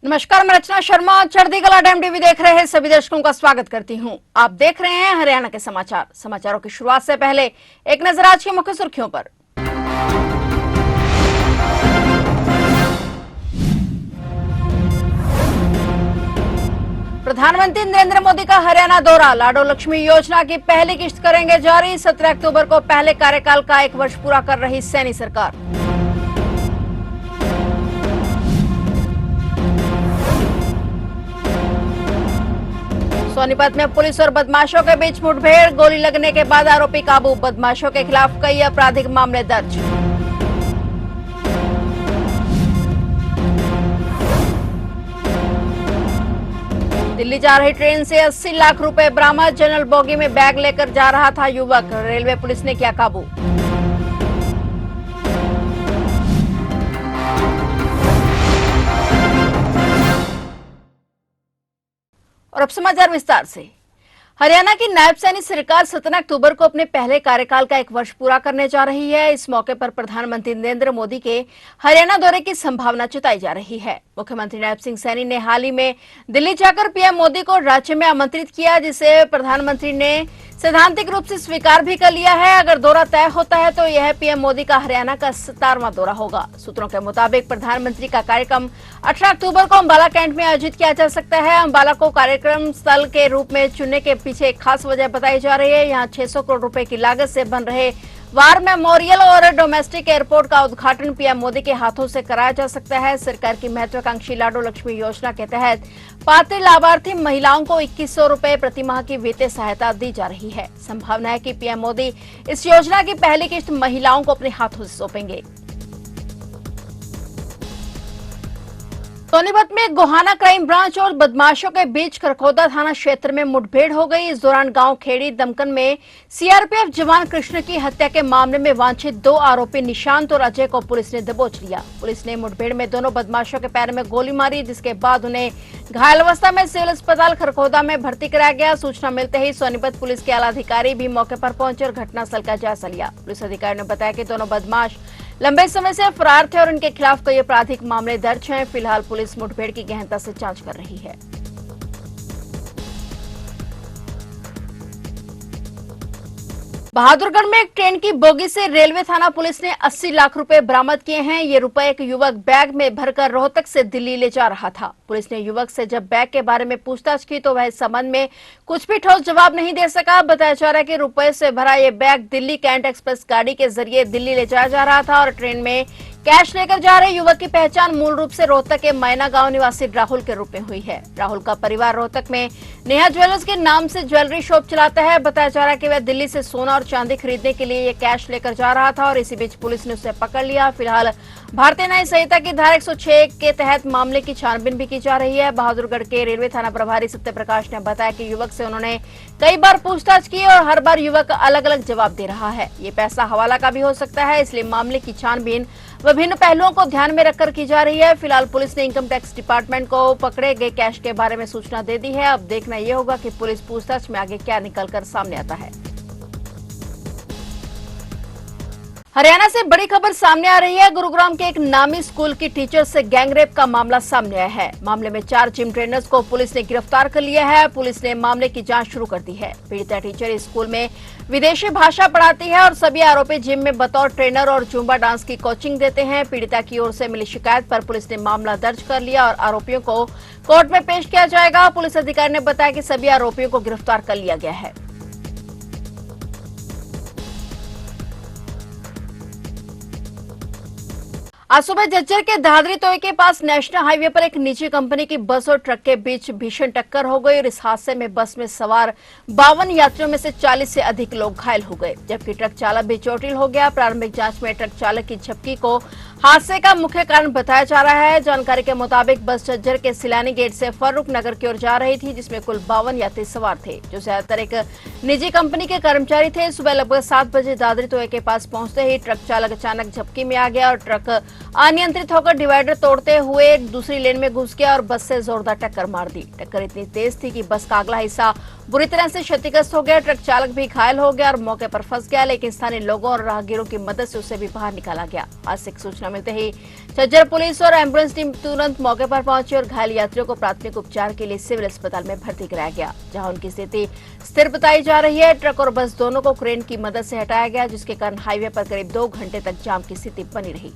नमस्कार, मैं रचना शर्मा। चढ़ती कला टाइम टीवी देख रहे हैं सभी दर्शकों का स्वागत करती हूं। आप देख रहे हैं हरियाणा के समाचार। समाचारों की शुरुआत से पहले एक नजर आज की मुख्य सुर्खियों पर। प्रधानमंत्री नरेंद्र मोदी का हरियाणा दौरा, लाडो लक्ष्मी योजना की पहली किश्त करेंगे जारी। 17 अक्टूबर को पहले कार्यकाल का 1 वर्ष पूरा कर रही सैनी सरकार। सोनीपत में पुलिस और बदमाशों के बीच मुठभेड़, गोली लगने के बाद आरोपी काबू। बदमाशों के खिलाफ कई आपराधिक मामले दर्ज। दिल्ली जा रही ट्रेन से 80 लाख रुपए बरामद। जनरल बोगी में बैग लेकर जा रहा था युवक, रेलवे पुलिस ने किया काबू। और अब समाचार विस्तार से। हरियाणा की नायब सैनी सरकार 17 अक्टूबर को अपने पहले कार्यकाल का 1 वर्ष पूरा करने जा रही है। इस मौके पर प्रधानमंत्री नरेंद्र मोदी के हरियाणा दौरे की संभावना जताई जा रही है। मुख्यमंत्री नायब सिंह सैनी ने हाल ही में दिल्ली जाकर पीएम मोदी को राज्य में आमंत्रित किया, जिसे प्रधानमंत्री ने सैद्धांतिक रूप से स्वीकार भी कर लिया है। अगर दौरा तय होता है तो यह पीएम मोदी का हरियाणा का 17वां दौरा होगा। सूत्रों के मुताबिक प्रधानमंत्री का कार्यक्रम 18 अक्टूबर को अंबाला कैंट में आयोजित किया जा सकता है। अंबाला को कार्यक्रम स्थल के रूप में चुनने के पीछे एक खास वजह बताई जा रही है। यहाँ 600 करोड़ रुपए की लागत से बन रहे वार मेमोरियल और डोमेस्टिक एयरपोर्ट का उद्घाटन पीएम मोदी के हाथों से कराया जा सकता है। सरकार की महत्वाकांक्षी लाडो लक्ष्मी योजना के तहत पात्र लाभार्थी महिलाओं को 2100 रुपए प्रति माह की वित्तीय सहायता दी जा रही है। संभावना है कि पीएम मोदी इस योजना की पहली किश्त महिलाओं को अपने हाथों से सौंपेंगे। सोनीपत में गोहाना क्राइम ब्रांच और बदमाशों के बीच खरखोदा थाना क्षेत्र में मुठभेड़ हो गई। इस दौरान गांव खेड़ी दमकन में सीआरपीएफ जवान कृष्ण की हत्या के मामले में वांछित 2 आरोपी निशांत और अजय को पुलिस ने दबोच लिया। पुलिस ने मुठभेड़ में दोनों बदमाशों के पैर में गोली मारी, जिसके बाद उन्हें घायल अवस्था में सिविल अस्पताल खरखोदा में भर्ती कराया गया। सूचना मिलते ही सोनीपत पुलिस के आला अधिकारी भी मौके पर पहुंचे और घटनास्थल का जायजा लिया। पुलिस अधिकारी ने बताया कि दोनों बदमाश लंबे समय से फरार थे और उनके खिलाफ कई आपराधिक मामले दर्ज हैं। फिलहाल पुलिस मुठभेड़ की गहनता से जांच कर रही है। बहादुरगढ़ में एक ट्रेन की बोगी से रेलवे थाना पुलिस ने 80 लाख रुपए बरामद किए हैं। ये रुपए एक युवक बैग में भरकर रोहतक से दिल्ली ले जा रहा था। पुलिस ने युवक से जब बैग के बारे में पूछताछ की तो वह इस संबंध में कुछ भी ठोस जवाब नहीं दे सका। बताया जा रहा है कि रुपए से भरा ये बैग दिल्ली कैंट एक्सप्रेस गाड़ी के जरिए दिल्ली ले जाया जा रहा था और ट्रेन में कैश लेकर जा रहे युवक की पहचान मूल रूप से रोहतक के मैना गांव निवासी राहुल के रूप में हुई है। राहुल का परिवार रोहतक में नेहा ज्वेलर्स के नाम से ज्वेलरी शॉप चलाता है। बताया जा रहा है कि वह दिल्ली से सोना और चांदी खरीदने के लिए ये कैश लेकर जा रहा था और इसी बीच पुलिस ने उसे पकड़ लिया। फिलहाल भारतीय न्याय संहिता की धारा 106 के तहत मामले की छानबीन भी की जा रही है। बहादुरगढ़ के रेलवे थाना प्रभारी सत्य प्रकाश ने बताया कि युवक से उन्होंने कई बार पूछताछ की और हर बार युवक अलग अलग जवाब दे रहा है। ये पैसा हवाला का भी हो सकता है, इसलिए मामले की छानबीन विभिन्न पहलुओं को ध्यान में रखकर की जा रही है। फिलहाल पुलिस ने इनकम टैक्स डिपार्टमेंट को पकड़े गए कैश के बारे में सूचना दे दी है। अब देखना यह होगा कि पुलिस पूछताछ में आगे क्या निकलकर सामने आता है। हरियाणा से बड़ी खबर सामने आ रही है। गुरुग्राम के एक नामी स्कूल की टीचर से गैंगरेप का मामला सामने आया है। मामले में 4 जिम ट्रेनर्स को पुलिस ने गिरफ्तार कर लिया है। पुलिस ने मामले की जांच शुरू कर दी है। पीड़िता टीचर इस स्कूल में विदेशी भाषा पढ़ाती है और सभी आरोपी जिम में बतौर ट्रेनर और जुम्बा डांस की कोचिंग देते हैं। पीड़िता की ओर से मिली शिकायत पर पुलिस ने मामला दर्ज कर लिया और आरोपियों को कोर्ट में पेश किया जाएगा। पुलिस अधिकारी ने बताया कि सभी आरोपियों को गिरफ्तार कर लिया गया है। आज सुबह झज्जर के दादरी तोय के पास नेशनल हाईवे पर एक निजी कंपनी की बस और ट्रक के बीच भीषण टक्कर हो गई और इस हादसे में बस में सवार 52 यात्रियों में से 40 से अधिक लोग घायल हो गए, जबकि ट्रक चालक भी चोटिल हो गया। प्रारंभिक जांच में ट्रक चालक की झपकी को हादसे का मुख्य कारण बताया जा रहा है। जानकारी के मुताबिक बस झज्जर के सिलानी गेट से फर्रुख नगर की ओर जा रही थी, जिसमें कुल 52 यात्री सवार थे, जो ज्यादातर एक निजी कंपनी के कर्मचारी थे। सुबह लगभग 7 बजे दादरी तोय के पास पहुंचते ही ट्रक चालक अचानक झपकी में आ गया और ट्रक अनियंत्रित होकर डिवाइडर तोड़ते हुए दूसरी लेन में घुस गया और बस से जोरदार टक्कर मार दी। टक्कर इतनी तेज थी कि बस का अगला हिस्सा बुरी तरह से क्षतिग्रस्त हो गया। ट्रक चालक भी घायल हो गया और मौके पर फंस गया, लेकिन स्थानीय लोगों और राहगीरों की मदद से उसे भी बाहर निकाला गया। हादसे की सूचना मिलते ही झज्जर पुलिस और एम्बुलेंस टीम तुरंत मौके पर पहुंची और घायल यात्रियों को प्राथमिक उपचार के लिए सिविल अस्पताल में भर्ती कराया गया, जहां उनकी स्थिति स्थिर बताई जा रही है। ट्रक और बस दोनों को क्रेन की मदद से हटाया गया, जिसके कारण हाईवे पर करीब 2 घंटे तक जाम की स्थिति बनी रही।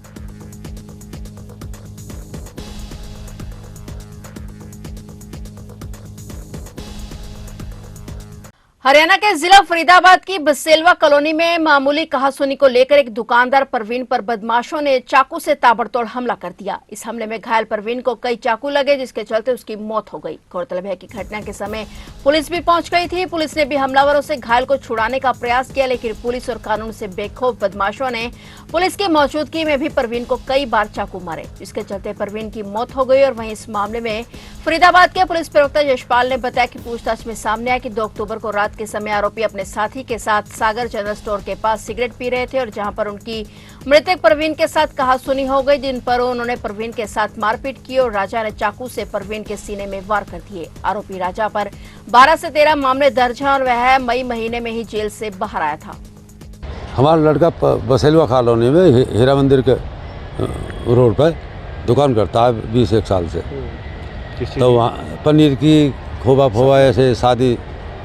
हरियाणा के जिला फरीदाबाद की बसेलवा कॉलोनी में मामूली कहासुनी को लेकर एक दुकानदार परवीन पर बदमाशों ने चाकू से ताबड़तोड़ हमला कर दिया। इस हमले में घायल परवीन को कई चाकू लगे, जिसके चलते उसकी मौत हो गई। गौरतलब है कि घटना के समय पुलिस भी पहुंच गई थी। पुलिस ने भी हमलावरों से घायल को छुड़ाने का प्रयास किया, लेकिन पुलिस और कानून से बेखौफ बदमाशों ने पुलिस की मौजूदगी में भी परवीन को कई बार चाकू मारे, जिसके चलते परवीन की मौत हो गई। और वहीं इस मामले में फरीदाबाद के पुलिस प्रवक्ता यशपाल ने बताया कि पूछताछ में सामने आया कि 2 अक्टूबर को रात के समय आरोपी अपने साथी के साथ सागर जनरल स्टोर के पास सिगरेट पी रहे थे और जहां पर उनकी मृतक परवीन के साथ कहासुनी हो गई, जिन पर उन्होंने परवीन के साथ मारपीट की और राजा ने चाकू से परवीन के सीने में वार कर दिए। आरोपी राजा पर 12 से 13 मामले दर्ज हैं और वह मई महीने में ही जेल से बाहर आया था। हमारा लड़का बसेलवा कॉलोनी में हीरा मंदिर के रोड पर दुकान करता है 20-1 साल से। तो वहाँ पनीर की खोबा फोबा ऐसे शादी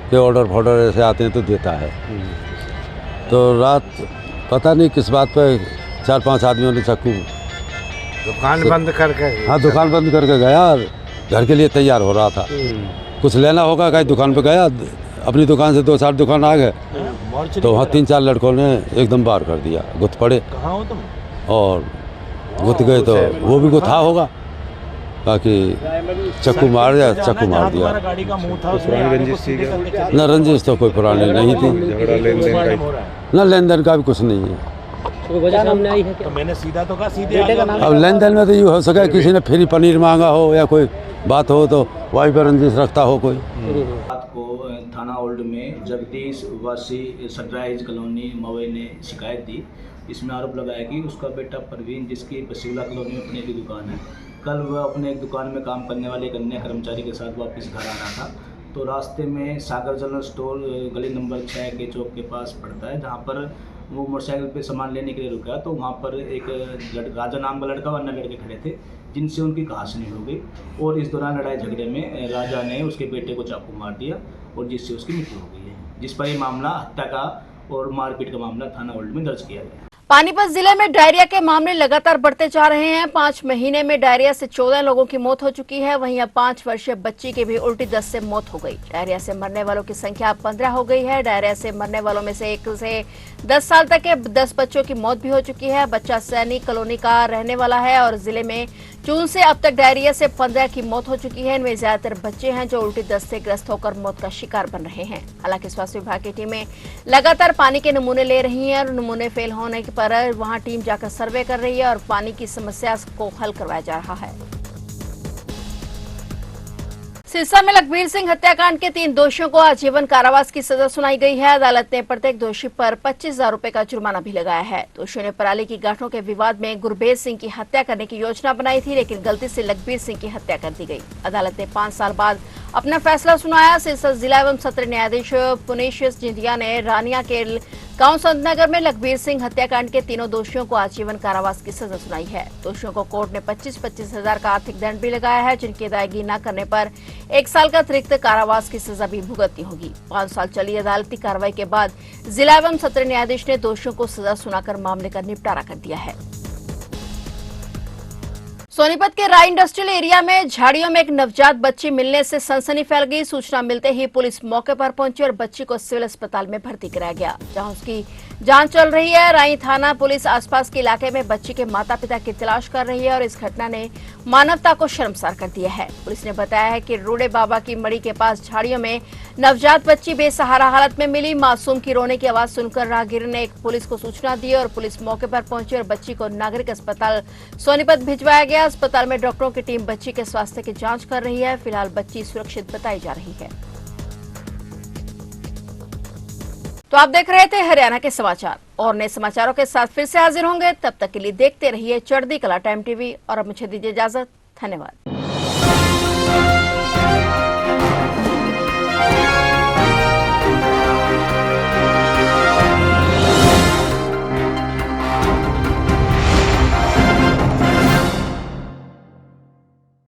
के ऑर्डर ऐसे आते हैं तो देता है। तो रात पता नहीं किस बात पे 4-5 आदमियों ने चाकू दुकान बंद करके दुकान बंद करके गया और घर के लिए तैयार हो रहा था। कुछ लेना होगा, कहीं दुकान पे गया, अपनी दुकान से 2-4 दुकान आ गए तो वहाँ 3-4 लड़कों ने एकदम बार कर दिया। गुथ पड़े और गुथ गए तो वो भी गुथा होगा, बाकी चाकू मार दिया। न रंजिश तो कोई पुरानी नहीं थी, न लेन देन का भी कुछ नहीं है। सामने आई है तो मैंने सीधा तो कहा सीधे अब लेन देन में तो यूँ हो सके किसी ने फ्री पनीर मांगा हो या कोई बात हो तो वहीं पर रंजिश रखता हो कोई। रात को थाना ओल्ड में जगदीश वासी सनराइज कॉलोनी मवई ने शिकायत दी। इसमें आरोप लगाया कि उसका बेटा परवीन, जिसकी बसीला कॉलोनी में पनीर की दुकान है, कल वह अपने एक दुकान में काम करने वाले एक अन्य कर्मचारी के साथ वापस घर आ रहा था। तो रास्ते में सागर जनरल स्टोर गली नंबर 6 के चौक के पास पड़ता है, जहाँ पर वो मोटरसाइकिल पे सामान लेने के लिए रुका। तो वहाँ पर एक राजा नाम का लड़का और अन्य लड़के खड़े थे, जिनसे उनकी कहासुनी हो गई। और इस दौरान लड़ाई झगड़े में राजा ने उसके बेटे को चाकू मार दिया और जिससे उसकी मृत्यु हो गई है, जिस पर यह मामला हत्या का और मारपीट का मामला थाना ओल्ड में दर्ज किया गया। पानीपत जिले में डायरिया के मामले लगातार बढ़ते जा रहे हैं। 5 महीने में डायरिया से 14 लोगों की मौत हो चुकी है। वहीं अब 5 वर्षीय बच्ची की भी उल्टी दस्त से मौत हो गई। डायरिया से मरने वालों की संख्या अब 15 हो गई है। डायरिया से मरने वालों में से 1 से 10 साल तक के 10 बच्चों की मौत भी हो चुकी है। बच्चा सैनिक कॉलोनी का रहने वाला है और जिले में जून से अब तक डायरिया से 15 की मौत हो चुकी है। इनमें ज्यादातर बच्चे हैं जो उल्टी दस्त से ग्रस्त होकर मौत का शिकार बन रहे हैं। हालांकि स्वास्थ्य विभाग की टीमें लगातार पानी के नमूने ले रही हैं और नमूने फेल होने पर वहां टीम जाकर सर्वे कर रही है और पानी की समस्या को हल करवाया जा रहा है। सिरसा में लखबीर सिंह हत्याकांड के 3 दोषियों को आजीवन कारावास की सजा सुनाई गई है। अदालत ने प्रत्येक दोषी पर 25,000 रुपए का जुर्माना भी लगाया है। दोषियों ने पराली की गांठों के विवाद में गुरबेज सिंह की हत्या करने की योजना बनाई थी, लेकिन गलती से लखबीर सिंह की हत्या कर दी गई। अदालत ने 5 साल बाद अपना फैसला सुनाया। सिरसा जिला एवं सत्र न्यायाधीश पुनीश जिंदिया ने रानिया के गांव संतनगर में लखबीर सिंह हत्याकांड के 3 दोषियों को आजीवन कारावास की सजा सुनाई है। दोषियों को कोर्ट ने 25-25 हजार का आर्थिक दंड भी लगाया है, जिनकी अदायगी न करने पर 1 साल का अतिरिक्त कारावास की सजा भी भुगतनी होगी। 5 साल चली अदालती कार्रवाई के बाद जिला एवं सत्र न्यायाधीश ने दोषियों को सजा सुनाकर मामले का निपटारा कर दिया है। सोनीपत के राय इंडस्ट्रियल एरिया में झाड़ियों में एक नवजात बच्ची मिलने से सनसनी फैल गई। सूचना मिलते ही पुलिस मौके पर पहुंची और बच्ची को सिविल अस्पताल में भर्ती कराया गया, जहां उसकी जांच चल रही है। राई थाना पुलिस आसपास के इलाके में बच्ची के माता पिता की तलाश कर रही है और इस घटना ने मानवता को शर्मसार कर दिया है। पुलिस ने बताया है कि रूड़े बाबा की मड़ी के पास झाड़ियों में नवजात बच्ची बेसहारा हालत में मिली। मासूम की रोने की आवाज सुनकर राहगीर ने पुलिस को सूचना दी और पुलिस मौके पर पहुंची और बच्ची को नागरिक अस्पताल सोनीपत भिजवाया गया। अस्पताल में डॉक्टरों की टीम बच्ची के स्वास्थ्य की जांच कर रही है। फिलहाल बच्ची सुरक्षित बताई जा रही है। तो आप देख रहे थे हरियाणा के समाचार और नए समाचारों के साथ फिर से हाजिर होंगे। तब तक के लिए देखते रहिए चढ़ती कला टाइम टीवी और अब मुझे दीजिए इजाजत। धन्यवाद।